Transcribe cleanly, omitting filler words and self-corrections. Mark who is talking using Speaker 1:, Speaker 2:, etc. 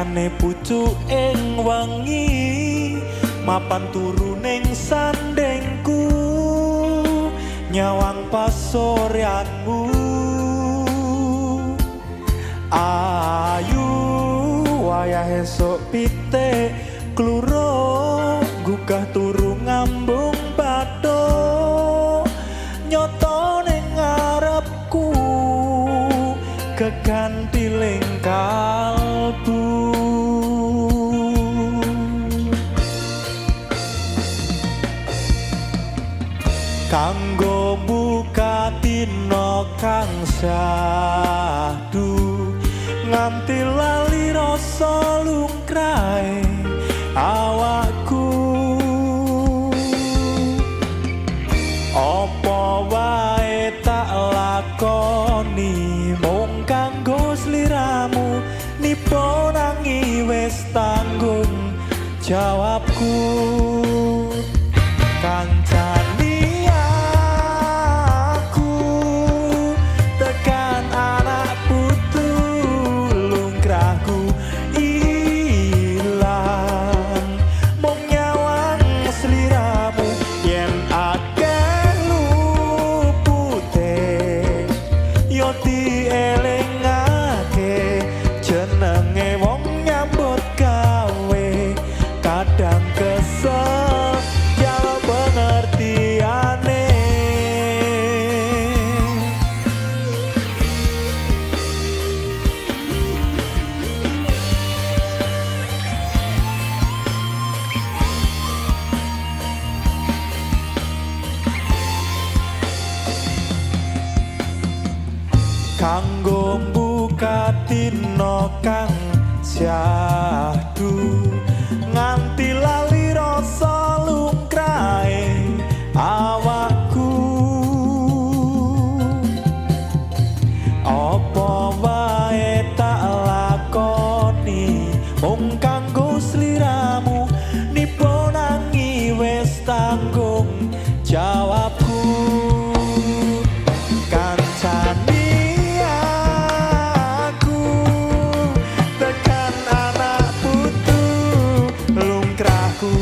Speaker 1: Liyane pucuk ing wengi mapan turu ning sandengku nyawang pasoryanmu ayu wayah esuk pitik kluro gugah turu ngambung bathuk nyoto ning ngarepku keganti ling kalbu kanggo buka dina kang syahdu nganti lali rasa lungkrahe awakku apa wae tak lakoni mung kanggo sliramu nipo nangi wis tanggung jawabku kancani aku tekan anak putu lungkrahku ilang mung nyawang sliramu yen akeh lupute yo dielingake jenenge wong nyambut gawe kadang kesel jalo pengertiane kanggo buka dina kang syahdu nganti lali rasa lungkrahe awakku apa wae tak lakoni mung kanggo sliramu nipo nangi wis tanggung jawabku kancani aku tekan anak putu lungkrahku